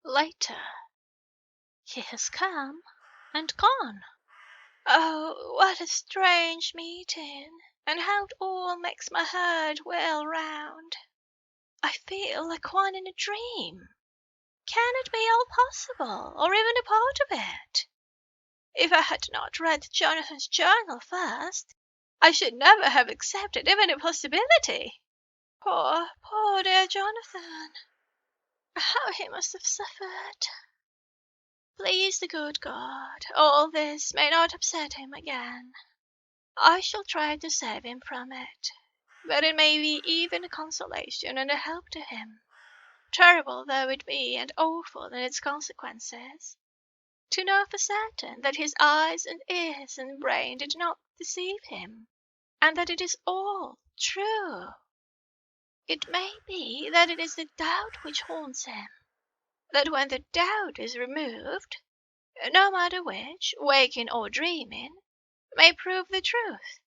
Later, he has come and gone. Oh, what a strange meeting, and how it all makes my head whirl round. I feel like one in a dream. Can it be all possible, or even a part of it? If I had not read Jonathan's journal first, I should never have accepted even a possibility. Poor, poor dear Jonathan. How he must have suffered. Please the good God, all this may not upset him again. I shall try to save him from it, but it may be even a consolation and a help to him, terrible though it be and awful in its consequences, to know for certain that his eyes and ears and brain did not deceive him, and that it is all true. It may be that it is the doubt which haunts him, that when the doubt is removed, no matter which, waking or dreaming, may prove the truth,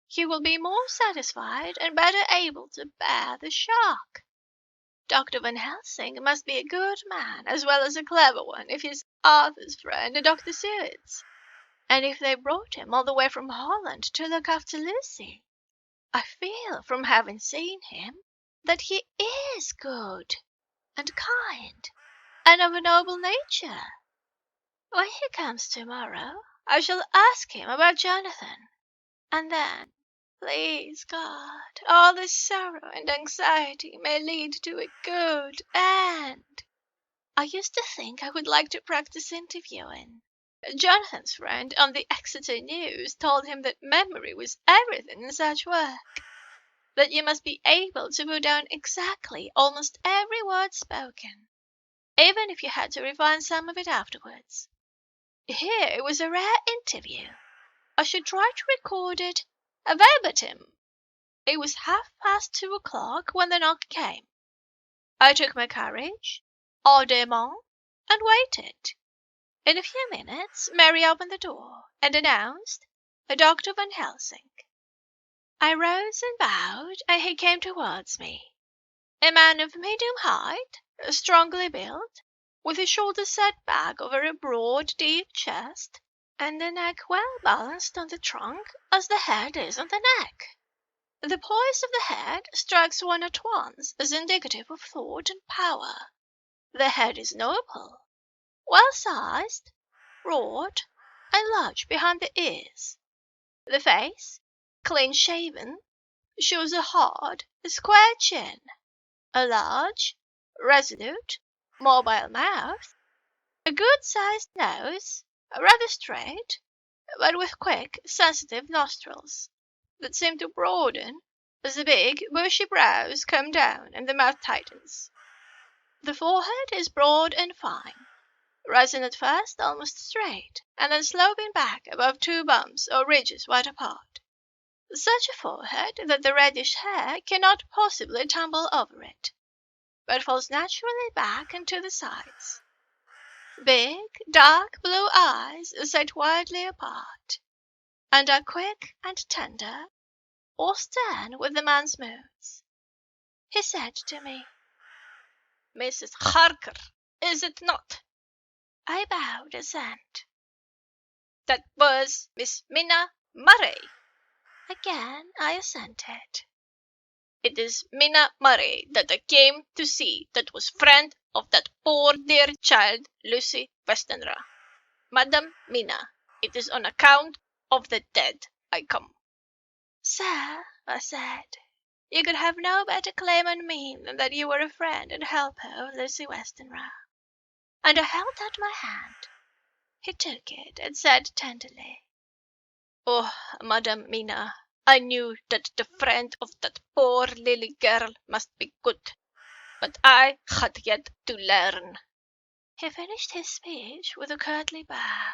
he will be more satisfied and better able to bear the shock. Dr. Van Helsing must be a good man as well as a clever one if he's Arthur's friend and Dr. Seward's, and if they brought him all the way from Holland to look after Lucy. I feel, from having seen him, that he is good and kind and of a noble nature. When he comes tomorrow, I shall ask him about Jonathan, and then, please God, all this sorrow and anxiety may lead to a good end. I used to think I would like to practice interviewing. Jonathan's friend on the Exeter News told him that memory was everything in such work, that you must be able to put down exactly almost every word spoken, even if you had to refine some of it afterwards. Here was a rare interview. I should try to record it verbatim. It was 2:30 when the knock came. I took my carriage, audiobook, and waited. In a few minutes Mary opened the door and announced Dr. Van Helsing. I rose and bowed, and he came towards me. A man of medium height, strongly built, with his shoulders set back over a broad, deep chest, and the neck well balanced on the trunk as the head is on the neck. The poise of the head strikes one at once as indicative of thought and power. The head is noble, well-sized, broad, and large behind the ears. The face, clean-shaven, shows a hard, square chin, a large, resolute, mobile mouth, a good-sized nose, rather straight, but with quick, sensitive nostrils that seem to broaden as the big, bushy brows come down and the mouth tightens. The forehead is broad and fine, rising at first almost straight, and then sloping back above two bumps or ridges wide apart. Such a forehead that the reddish hair cannot possibly tumble over it, but falls naturally back and to the sides. Big, dark blue eyes set widely apart, and are quick and tender, or stern with the man's moods. He said to me, "Mrs. Harker, is it not?" I bowed assent. "That was Miss Mina Murray." Again I assented. "It is Mina Murray that I came to see, that was friend of that poor dear child Lucy Westenra. Madam Mina, it is on account of the dead I come." "Sir," I said, "you could have no better claim on me than that you were a friend and helper of Lucy Westenra." And I held out my hand. He took it and said tenderly, "Oh, Madam Mina, I knew that the friend of that poor little girl must be good, but I had yet to learn." He finished his speech with a courtly bow.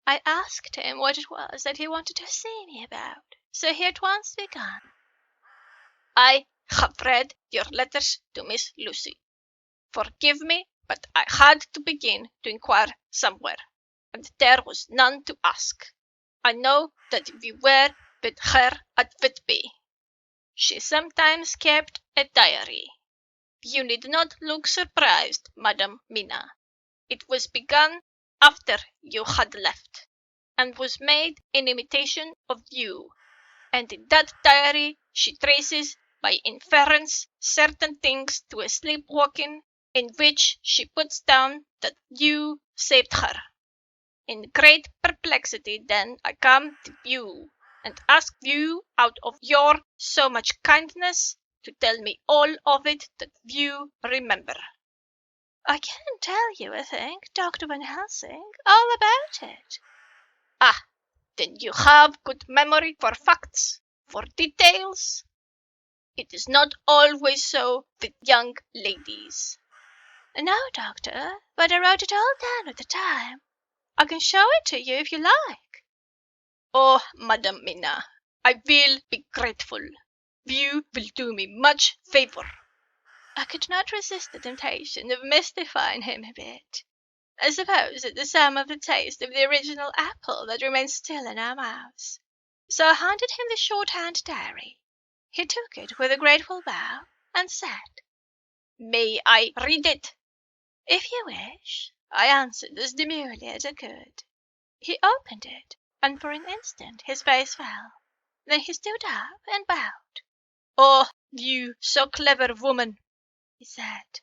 I asked him what it was that he wanted to see me about, so he at once began. "I have read your letters to Miss Lucy. Forgive me, but I had to begin to inquire somewhere, and there was none to ask. I know that we were with her at Whitby. She sometimes kept a diary. You need not look surprised, Madam Mina. It was begun after you had left, and was made in imitation of you, and in that diary she traces by inference certain things to a sleepwalking, in which she puts down that you saved her. In great perplexity then I come to you, and ask you out of your so much kindness to tell me all of it that you remember. I can tell you, I think, Dr. Van Helsing, all about it. Ah, then you have good memory for facts, for details. It is not always so with young ladies. No, Doctor, but I wrote it all down at the time. I can show it to you if you like. Oh, Madam Mina, I will be grateful. You will do me much favour. I could not resist the temptation of mystifying him a bit. I suppose it is some of the taste of the original apple that remains still in our mouths. So I handed him the shorthand diary. He took it with a grateful bow, and said, "May I read it?" "If you wish," I answered as demurely as I could. He opened it, and for an instant his face fell. Then he stood up and bowed. "Oh, you so clever woman," he said.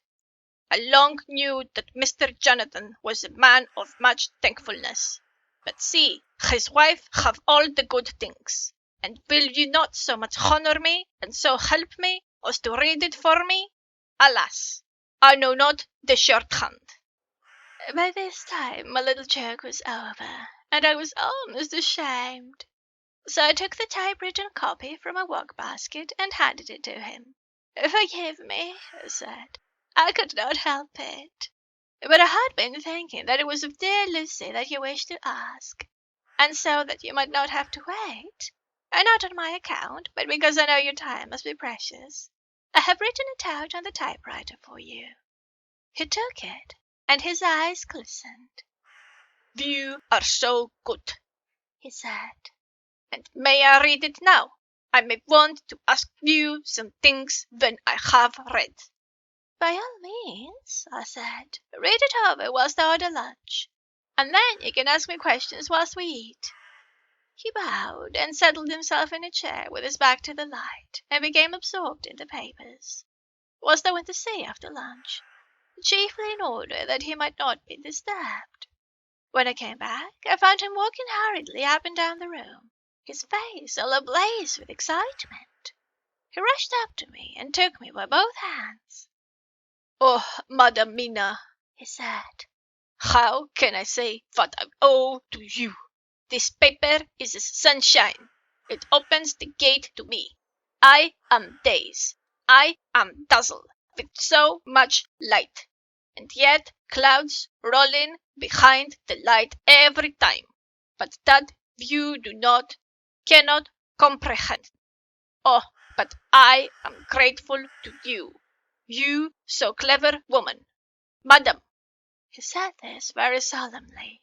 "I long knew that Mr. Jonathan was a man of much thankfulness. But see, his wife have all the good things. And will you not so much honour me, and so help me, as to read it for me? Alas, I know not the shorthand." By this time my little joke was over, and I was almost ashamed. So I took the typewritten copy from my work-basket and handed it to him. "Forgive me," I said. "I could not help it. But I had been thinking that it was of dear Lucy that you wished to ask, and so that you might not have to wait, and not on my account, but because I know your time must be precious, I have written it out on the typewriter for you." He took it, and his eyes glistened. "You are so good," he said. "And may I read it now? I may want to ask you some things when I have read." "By all means," I said. "Read it over whilst I order lunch, and then you can ask me questions whilst we eat." He bowed and settled himself in a chair with his back to the light, and became absorbed in the papers, whilst I went to see after lunch, chiefly in order that he might not be disturbed. When I came back, I found him walking hurriedly up and down the room, his face all ablaze with excitement. He rushed up to me and took me by both hands. "Oh, Madam Mina," he said, "how can I say what I owe to you? This paper is as sunshine. It opens the gate to me. I am dazed. I am dazzled with so much light, and yet clouds rolling behind the light every time. But that you do not, cannot comprehend. Oh, but I am grateful to you. You so clever woman. Madam," he said this very solemnly,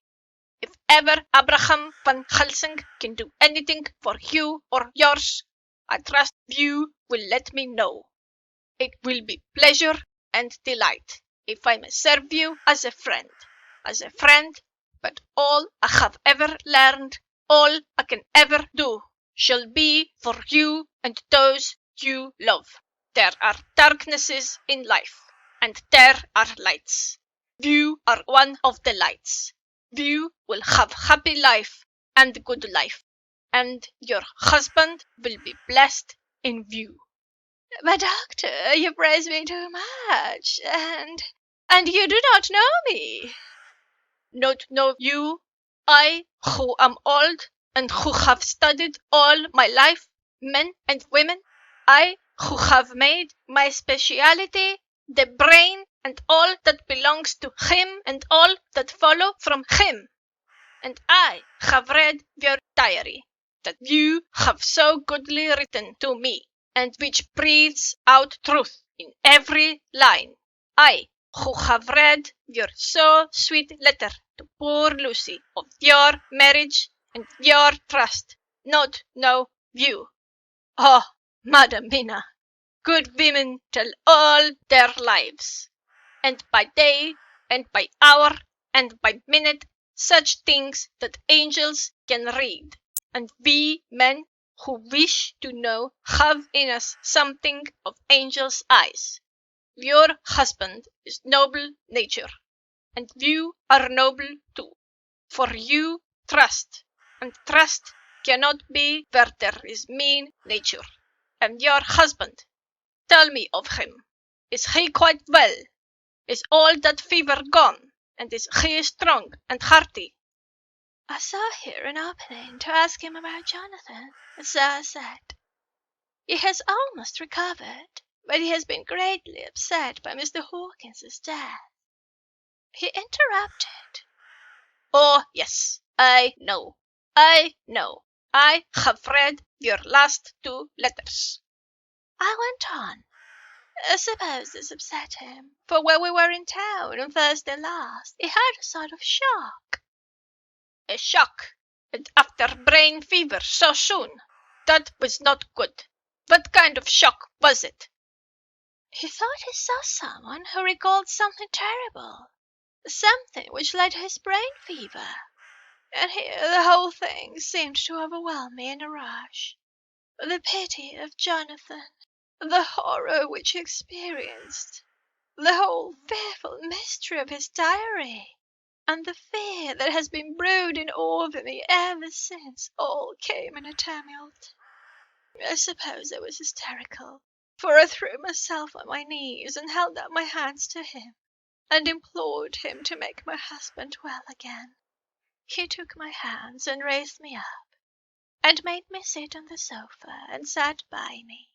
"if ever Abraham Van Helsing can do anything for you or yours, I trust you will let me know. It will be pleasure and delight, if I may serve you as a friend, but all I have ever learned, all I can ever do, shall be for you and those you love. There are darknesses in life, and there are lights. You are one of the lights. You will have happy life and good life, and your husband will be blessed in you." "But, Doctor, you praise me too much, and you do not know me." "Not know you? I, who am old, and who have studied all my life men and women? I, who have made my speciality the brain and all that belongs to him and all that follow from him? And I have read your diary, that you have so goodly written to me, and which breathes out truth in every line. I, who have read your so sweet letter to poor Lucy of your marriage and your trust, not know you. Oh, Madam Mina, good women tell all their lives, and by day, and by hour, and by minute, such things that angels can read, and we men who wish to know have in us something of angels' eyes. Your husband is noble nature, and you are noble too, for you trust, and trust cannot be where there is mean nature. And your husband, tell me of him. Is he quite well? Is all that fever gone? And is he strong and hearty? I saw here an opening to ask him about Jonathan, so I said, he has almost recovered, but he has been greatly upset by Mr. Hawkins's death. He interrupted. Oh, yes, I know. I have read your last two letters. I went on. I suppose this upset him, for when we were in town on Thursday last, he had a sort of shock. A shock, and after brain fever so soon. That was not good. What kind of shock was it? He thought he saw someone who recalled something terrible, something which led to his brain fever. And here the whole thing seemed to overwhelm me in a rush. The pity of Jonathan, the horror which he experienced, the whole fearful mystery of his diary, and the fear that has been brooding over me ever since, all came in a tumult. I suppose I was hysterical, for I threw myself on my knees and held out my hands to him, and implored him to make my husband well again. He took my hands and raised me up, and made me sit on the sofa, and sat by me.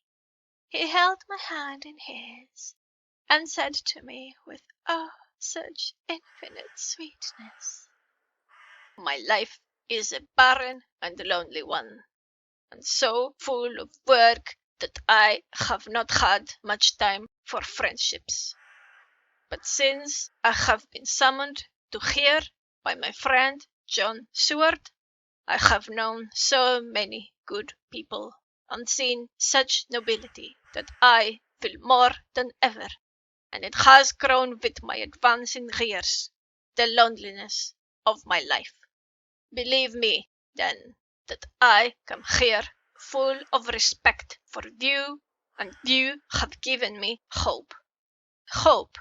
He held my hand in his, and said to me with, oh, such infinite sweetness, my life is a barren and lonely one, and so full of work that I have not had much time for friendships. But since I have been summoned to here by my friend John Seward, I have known so many good people, and seen such nobility, that I feel more than ever, and it has grown with my advancing years, the loneliness of my life. Believe me, then, that I come here full of respect for you, and you have given me hope. Hope,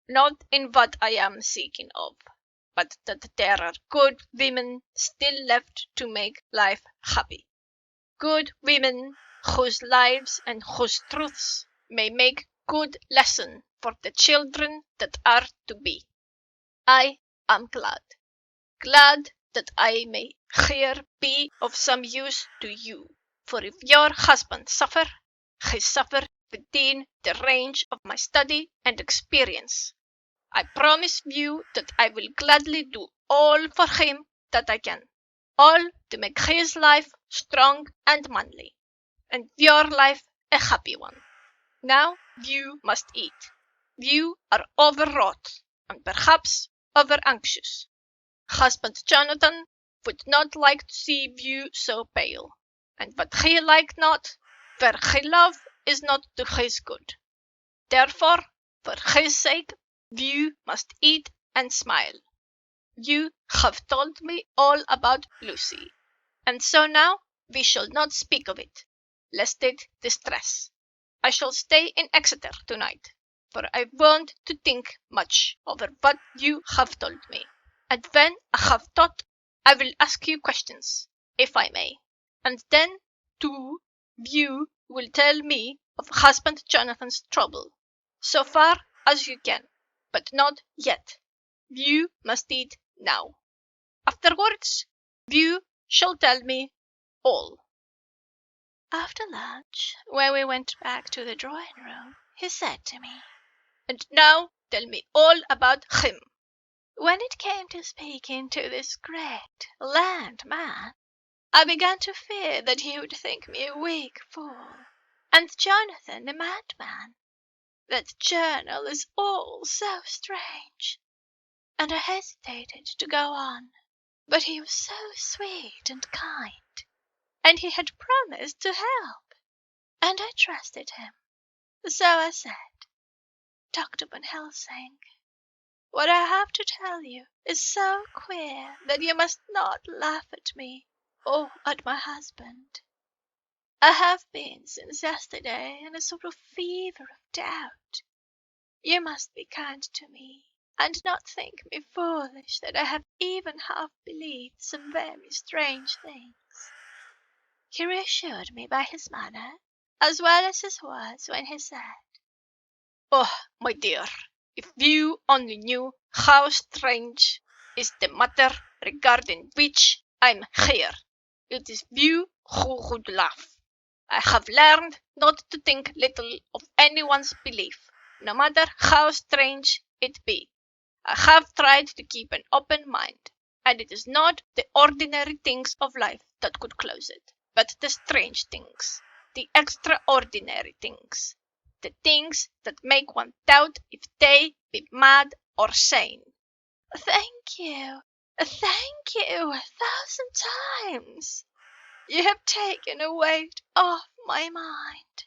not in what I am seeking of, but that there are good women still left to make life happy. Good women whose lives and whose truths may make good lesson for the children that are to be. I am glad that I may here be of some use to you, for if your husband suffer, he suffer within the range of my study and experience. I promise you that I will gladly do all for him that I can, all to make his life strong and manly, and your life a happy one. Now you must eat. You are overwrought, and perhaps over anxious. Husband Jonathan would not like to see you so pale, and what he like not, where he love is not to his good. Therefore, for his sake, you must eat and smile. You have told me all about Lucy, and so now we shall not speak of it, lest it distress. I shall stay in Exeter tonight, for I want to think much over what you have told me, and when I have thought, I will ask you questions, if I may, and then, too, you will tell me of husband Jonathan's trouble, so far as you can, but not yet. You must eat now. Afterwards, you shall tell me all. After lunch, when we went back to the drawing-room, he said to me, and now tell me all about him. When it came to speaking to this great land man, I began to fear that he would think me a weak fool, and Jonathan a madman. That journal is all so strange, and I hesitated to go on, but he was so sweet and kind, and he had promised to help, and I trusted him. So I said, Dr. Van Helsing, what I have to tell you is so queer that you must not laugh at me or at my husband. I have been since yesterday in a sort of fever of doubt. You must be kind to me, and not think me foolish that I have even half believed some very strange things. He reassured me by his manner, as well as his words when he said, Oh, my dear, if you only knew how strange is the matter regarding which I'm here, it is you who would laugh. I have learned not to think little of anyone's belief, no matter how strange it be. I have tried to keep an open mind, and it is not the ordinary things of life that could close it, but the strange things, the extraordinary things, the things that make one doubt if they be mad or sane. Thank you, a 1,000 times. You have taken a weight off my mind.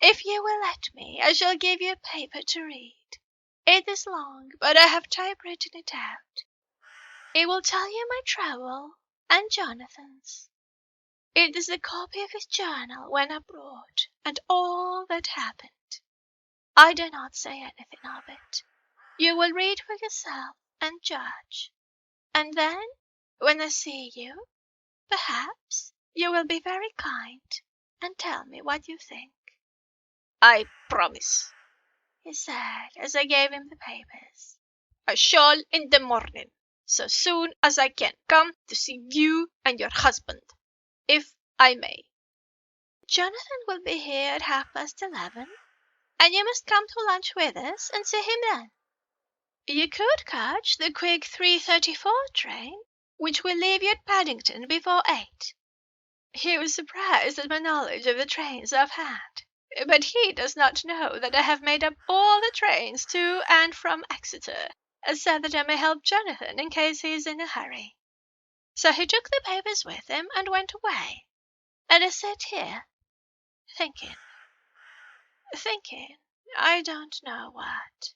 If you will let me, I shall give you a paper to read. It is long, but I have typewritten it out. It will tell you my trouble and Jonathan's. It is a copy of his journal when abroad, and all that happened. I do not say anything of it. You will read for yourself and judge. And then, when I see you, perhaps you will be very kind and tell me what you think. I promise, He said as I gave him the papers. I shall in the morning, so soon as I can, come to see you and your husband, if I may. Jonathan will be here at 11:30, and you must come to lunch with us and see him then. You could catch the quick 3:34 train, which will leave you at Paddington before 8. He was surprised at my knowledge of the trains offhand, but he does not know that I have made up all the trains to and from Exeter, so that I may help Jonathan in case he is in a hurry. So he took the papers with him and went away, and I sat here, thinking, I don't know what.